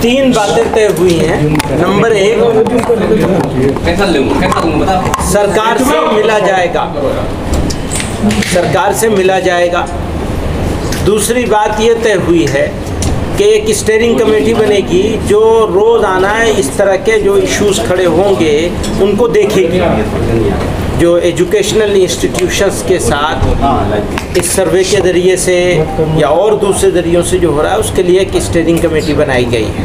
तीन बातें तय हुई हैं। नंबर एक, सरकार से मिला जाएगा, सरकार से मिला जाएगा। दूसरी बात ये तय हुई है कि एक स्टीयरिंग कमेटी बनेगी जो रोज़ाना इस तरह के जो इश्यूज़ खड़े होंगे उनको देखेगी, जो एजुकेशनल इंस्टीट्यूशंस के साथ इस सर्वे के ज़रिए से या और दूसरे ज़रियों से जो हो रहा है उसके लिए एक स्टीयरिंग कमेटी बनाई गई है,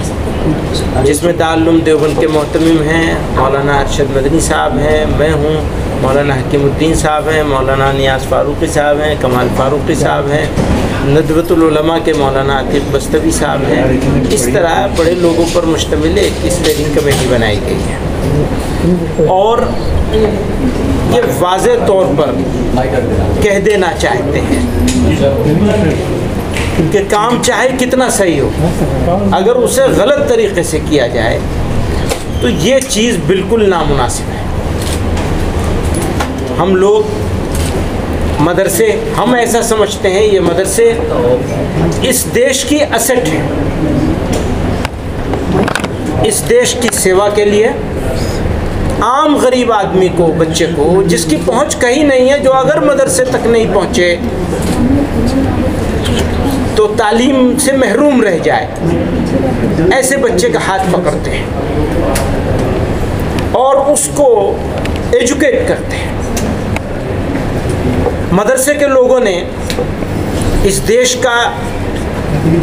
जिसमें दारुल उलूम देवबंद के मोहतमिम हैं, मौलाना अरशद मदनी साहब हैं, मैं हूँ, मौलाना हकीमुद्दीन साहब हैं, मौलाना नियाज़ फ़ारूक़ी साहब हैं, कमाल फ़ारूक़ी साहब हैं, नदवतुल उलमा के मौलाना आतिफ़ बस्तवी साहब हैं। इस तरह बड़े लोगों पर मुश्तमिल एक स्टीयरिंग कमेटी बनाई गई है और ये वाज़े तौर पर कह देना चाहते हैं कि काम चाहे कितना सही हो, अगर उसे गलत तरीक़े से किया जाए तो ये चीज़ बिल्कुल नामुनासिब है। हम लोग मदरसे, हम ऐसा समझते हैं ये मदरसे इस देश की असेट है, इस देश की सेवा के लिए आम गरीब आदमी को, बच्चे को जिसकी पहुंच कहीं नहीं है, जो अगर मदरसे तक नहीं पहुंचे तो तालीम से महरूम रह जाए, ऐसे बच्चे का हाथ पकड़ते हैं और उसको एजुकेट करते हैं। मदरसे के लोगों ने इस देश का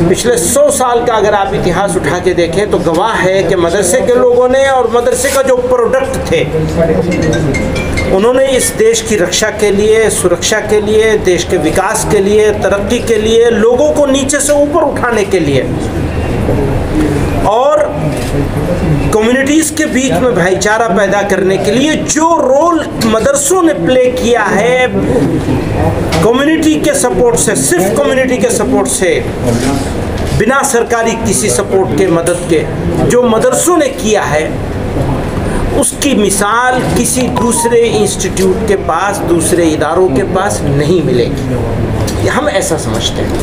पिछले 100 साल का अगर आप इतिहास उठा के देखें तो गवाह है कि मदरसे के लोगों ने और मदरसे का जो प्रोडक्ट थे उन्होंने इस देश की रक्षा के लिए, सुरक्षा के लिए, देश के विकास के लिए, तरक्की के लिए, लोगों को नीचे से ऊपर उठाने के लिए और कम्युनिटीज़ के बीच में भाईचारा पैदा करने के लिए जो रोल मदरसों ने प्ले किया है, कम्युनिटी के सपोर्ट से, सिर्फ कम्युनिटी के सपोर्ट से, बिना सरकारी किसी सपोर्ट के, मदद के, जो मदरसों ने किया है उसकी मिसाल किसी दूसरे इंस्टीट्यूट के पास, दूसरे इदारों के पास नहीं मिलेगी। हम ऐसा समझते हैं।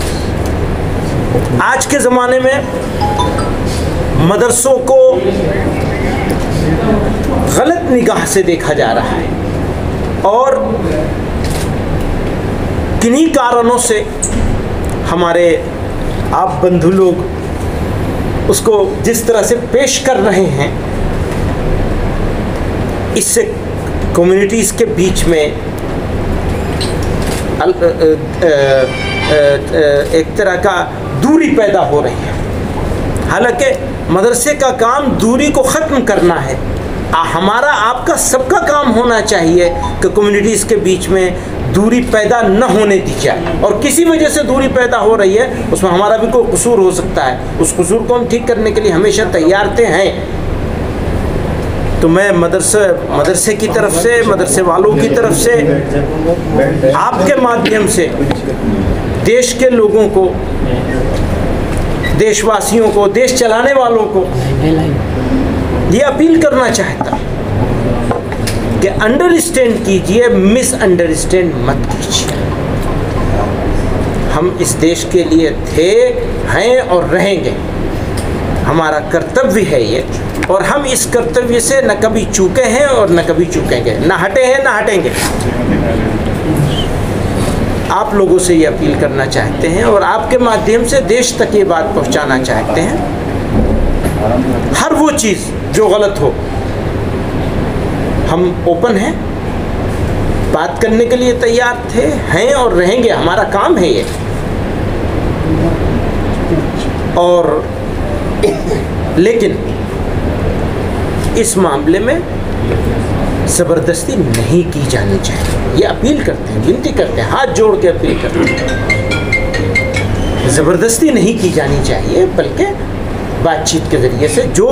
आज के ज़माने में मदरसों को गलत निगाह से देखा जा रहा है और किन्हीं कारणों से हमारे आप बंधु लोग उसको जिस तरह से पेश कर रहे हैं, इससे कम्युनिटीज़ के बीच में एक तरह का दूरी पैदा हो रही है। हालांकि मदरसे का काम दूरी को ख़त्म करना है, हमारा आपका सबका काम होना चाहिए कि कम्युनिटीज़ के बीच में दूरी पैदा न होने दी जाए, और किसी वजह से दूरी पैदा हो रही है उसमें हमारा भी कोई कसूर हो सकता है, उस कसूर को हम ठीक करने के लिए हमेशा तैयार हैं। तो मैं मदरसे की तरफ से, मदरसे वालों की तरफ से, आपके माध्यम से देश के लोगों को, देशवासियों को, देश चलाने वालों को ये अपील करना चाहता कि अंडरस्टैंड कीजिए, मिसअंडरस्टैंड मत कीजिए। हम इस देश के लिए थे, हैं और रहेंगे। हमारा कर्तव्य है ये, और हम इस कर्तव्य से न कभी चूके हैं और न कभी चूकेंगे, न हटे हैं न हटेंगे। आप लोगों से ये अपील करना चाहते हैं और आपके माध्यम से देश तक ये बात पहुंचाना चाहते हैं। हर वो चीज़ जो गलत हो, हम ओपन हैं, बात करने के लिए तैयार थे, हैं और रहेंगे। हमारा काम है ये। और लेकिन इस मामले में ज़बरदस्ती नहीं की जानी चाहिए, ये अपील करते हैं, विनती करते हैं, हाथ जोड़ के अपील करते हैं। ज़बरदस्ती नहीं की जानी चाहिए, बल्कि बातचीत के ज़रिए से जो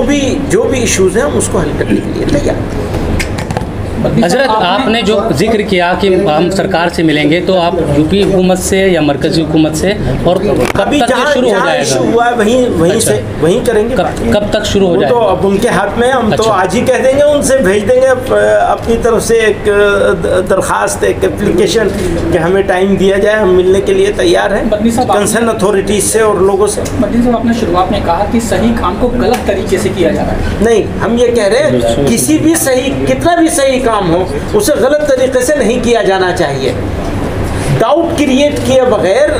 भी इश्यूज़ हैं हम उसको हल करने के लिए तैयार हैं। हजरत, आपने जो जिक्र किया कि हम सरकार से मिलेंगे, तो आप यूपी हुकूमत से या मरकजी हुकूमत से, और कब तक शुरू हो जाएगा? हुआ है वहीं से वहीं करेंगे। कब तक शुरू हो जाएगा? तो अब उनके हाथ में, हम तो आज ही कह देंगे, उनसे भेज देंगे अपनी तरफ से एक दरख्वास्त, एक एप्लीकेशन कि हमें टाइम दिया जाए, हम मिलने के लिए तैयार हैं कंसर्न अथॉरिटीज से और लोगों से। बद्री साहब, आपने शुरुआत में कहा कि सही काम को गलत तरीके से किया जा रहा है। नहीं, हम ये कह रहे हैं किसी भी सही, कितना भी सही काम हो, उसे गलत तरीके से नहीं किया जाना चाहिए। डाउट क्रिएट किए बगैर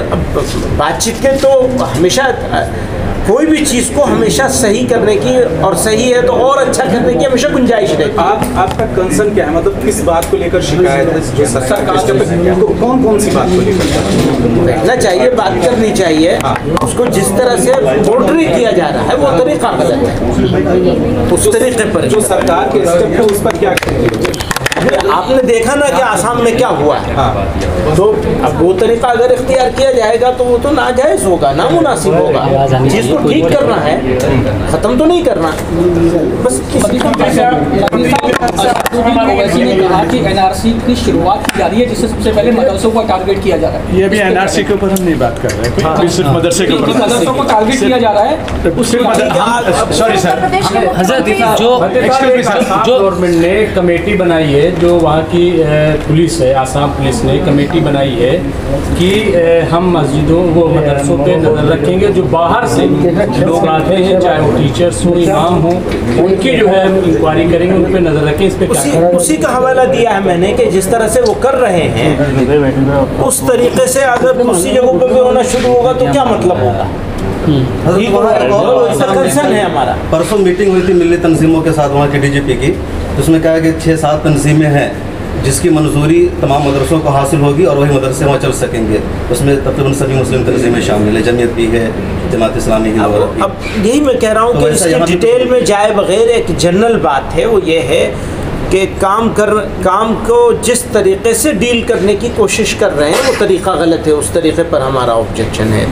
बातचीत के तो हमेशा कोई भी चीज़ को हमेशा सही करने की, और सही है तो और अच्छा करने की हमेशा गुंजाइश रहती है। आपका कंसर्न क्या है, मतलब किस बात को लेकर शिकायत है सरकार को? कौन सी बात को लेकर बैठना चाहिए, बात करनी चाहिए। उसको जिस तरह से पोर्ट्रे किया जा रहा है वो तरीका गलत है। उस तरीके पर जो सरकार के स्टेप है उस पर क्या करेंगे? आपने देखा ना कि आसाम में क्या हुआ है। तो अब वो तरीका अगर इख्तियार किया जाएगा तो वो तो नाजायज़ होगा, नामुनासिब होगा। चीज़ को ठीक करना है, ख़त्म तो नहीं करना। बस ओवैसी ने कहा कि एनआरसी की शुरुआत की जा रही है, जिससे सबसे पहले मदरसों को टारगेट किया जा रहा है। ये भी एनआरसी के ऊपर हम नहीं बात कर रहे हैं, सिर्फ मदरसे के ऊपर। मदरसों को टारगेट किया जा रहा है। सॉरी सर, हजरत, जो गवर्नमेंट ने कमेटी बनाई है, जो वहाँ की पुलिस है, आसाम पुलिस ने कमेटी बनाई है कि हम मस्जिदों वो मदरसों पे नज़र रखेंगे। जो बाहर से लोग आते हैं, चाहे वो टीचर्स हो, इमाम हो, उनकी जो है इंक्वायरी करेंगे, उन पर नज़र रखें। इस पर उसी का हवाला दिया है मैंने कि जिस तरह से वो कर रहे हैं उस तरीके से अगर दूसरी जगहों पर भी होना शुरू होगा तो क्या मतलब होगा। कंसर्न है हमारा। परसों मीटिंग हुई थी मिली तंजीमों के साथ वहाँ के डीजीपी की, तो उसमें कहा कि 6-7 तंजीमें हैं जिसकी मंजूरी तमाम मदरसों को हासिल होगी और वही मदरसे वहाँ चल सकेंगे। उसमें तकरीबन सभी मुस्लिम तंजीमें शामिल है, जमीयत भी है, जमात इस्लामी की। अब यही मैं कह रहा हूँ कि इसके डिटेल में जाए बगैर एक जनरल बात है, वो ये है कि काम को जिस तरीके से डील करने की कोशिश कर रहे हैं वो तरीका गलत है। उस तरीके पर हमारा ऑब्जेक्शन है।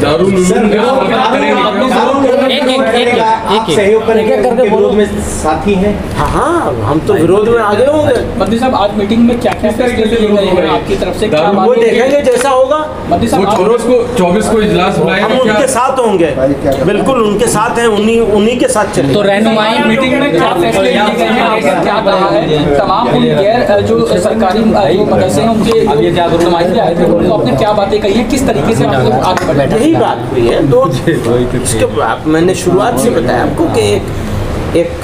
साथी हैं? हाँ, हम तो विरोध में आगे होंगे। बद्री साहब, आज मीटिंग में क्या क्या फैसले लिए गए हैं आपकी तरफ से? क्या वो देखेंगे जैसा होगा। बद्री साहब, 24 को इजलास बुलाया, हम उनके साथ होंगे, बिल्कुल उनके साथ हैं, उन्हीं के साथ चलेंगे। तो रहनुमाई मीटिंग में क्या फैसले लिए गए हैं, क्या कहा है? तमाम उन गैर जो सरकारी मदरसे हैं उनके नुमाइंदे आए थे, उनको आपने क्या बातें कही हैं, किस तरीके से आप लोग आगे बढ़े? यही बात हुई है। तो इसके मैंने शुरुआत से बताया आपको कि एक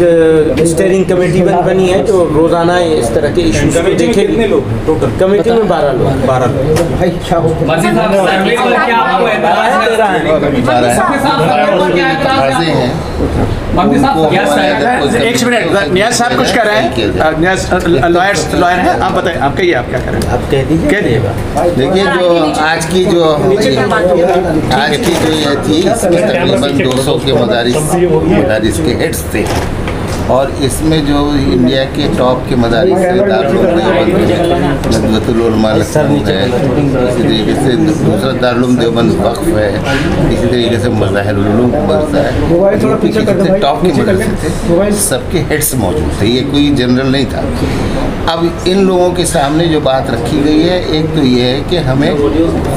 स्टेयरिंग कमेटी बनी है जो रोजाना इस तरह के इश्यूज को देखेगी। कितने लोग टोटल? कमेटी में 12 लोग। 12 एक मिनट, नियाज साहब कुछ कह रहे हैं। नियाज लॉयर हैं, आप बताएं, आप कहिए, आप क्या कर रहे हैं? आप कह दीजिए। कह दिएगा। देखिए, जो आज की जो ये थी, इसमें तकरीबन 200 के मदारिस के हेड्स थे, और इसमें जो इंडिया के टॉप के मदारिस है, दारुल उलूम देवबंद, नदवतुल उलमा लखनऊ है, इसी तरीके से दूसरा दारुल देवबंद वक्फ है, इसी तरीके से मज़ाहिरुल उलूम मदरसा है, जो पीछे कितने टॉप के मदरसे थे, सबके हेड्स मौजूद थे। ये कोई जनरल नहीं था। अब इन लोगों के सामने जो बात रखी गई है, एक तो ये है कि हमें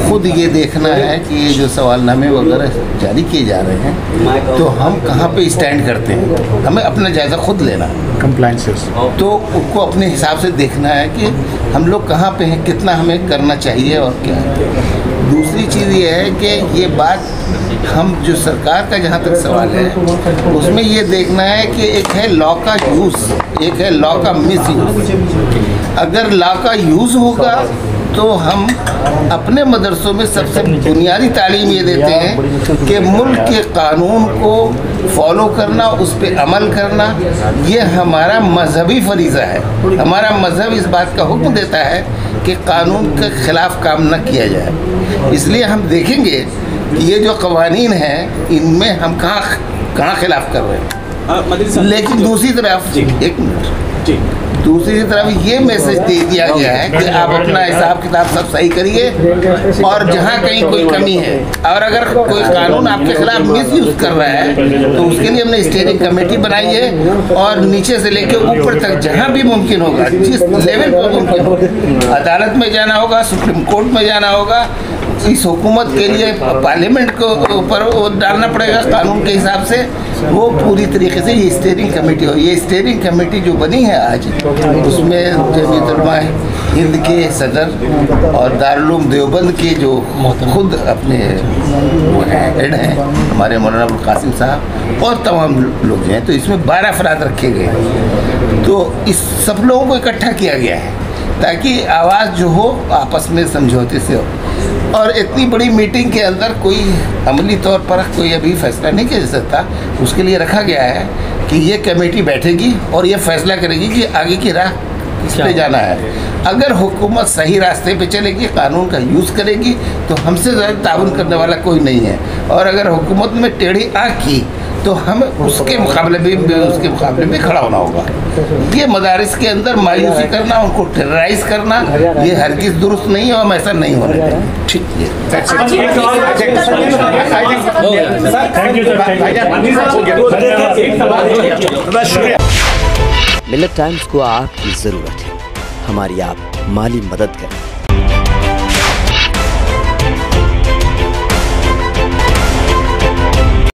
खुद ये देखना है कि ये जो सवालनामे वगैरह जारी किए जा रहे हैं, तो हम कहाँ पे स्टैंड करते हैं, हमें अपना जायज़ा खुद लेना है। कंप्लाइंसेस तो उसको अपने हिसाब से देखना है कि हम लोग कहाँ पे हैं, कितना हमें करना चाहिए और क्या है। दूसरी चीज़ ये है कि ये बात हम जो सरकार का जहाँ तक सवाल है, उसमें ये देखना है कि एक है लॉ का यूज़, एक है लॉ का मिस यूज़। अगर लॉ का यूज़ होगा तो हम अपने मदरसों में सबसे बुनियादी तालीम ये देते हैं कि मुल्क के कानून को फॉलो करना, उस पर अमल करना, ये हमारा मजहबी फरीज़ा है। हमारा मजहब इस बात का हुक्म देता है कि कानून के ख़िलाफ़ काम न किया जाए। इसलिए हम देखेंगे कि ये जो कवानीन हैं, इनमें हम कहाँ कहाँ खिलाफ कर रहे हैं। मदनी साहब, लेकिन दूसरी तरफ एक मिनट, जी दूसरी तरफ ये मैसेज दे दिया गया है कि आप अपना हिसाब किताब सब सही करिए, और जहाँ कहीं कोई कमी है और अगर कोई कानून आपके खिलाफ मिसयूज कर रहा है तो उसके लिए हमने स्टीयरिंग कमेटी बनाई है, और नीचे से लेकर ऊपर तक जहाँ भी मुमकिन होगा, जिस लेवल पर मुमकिन होगा, अदालत में जाना होगा, सुप्रीम कोर्ट में जाना होगा, इस हुकूमत के लिए पार्लियामेंट को ऊपर वो डालना पड़ेगा कानून के हिसाब से। वो पूरी तरीके से ये स्टीयरिंग कमेटी हो, ये स्टीयरिंग कमेटी जो बनी है आज, उसमें जमीयत उलमा हिंद के सदर और दारुल उलूम देवबंद के जो खुद अपने वो हैं हेड हैं हमारे मौलाना अबुल कासिम साहब, और तमाम लोग हैं। तो इसमें 12 अफराद रखे गए। तो इस सब लोगों को इकट्ठा किया गया है ताकि आवाज़ जो हो आपस में समझौते से हो, और इतनी बड़ी मीटिंग के अंदर कोई अमली तौर पर कोई अभी फैसला नहीं किया जा सकता। उसके लिए रखा गया है कि ये कमेटी बैठेगी और ये फैसला करेगी कि आगे की राह किस पे जाना है। अगर हुकूमत सही रास्ते पे चलेगी, कानून का यूज़ करेगी, तो हमसे ज़्यादा ताउन करने वाला कोई नहीं है। और अगर हुकूमत में टेढ़ी आँख की तो हमें उसके मुकाबले में खड़ा होना होगा। ये मदारिस के अंदर मायूसी करना, उनको टेरराइज करना, ये हरगिज़ दुरुस्त नहीं है, हम ऐसा नहीं होना चाहिए। ठीक है। मिल्लत टाइम्स को आपकी ज़रूरत है, हमारी आप माली मदद करें।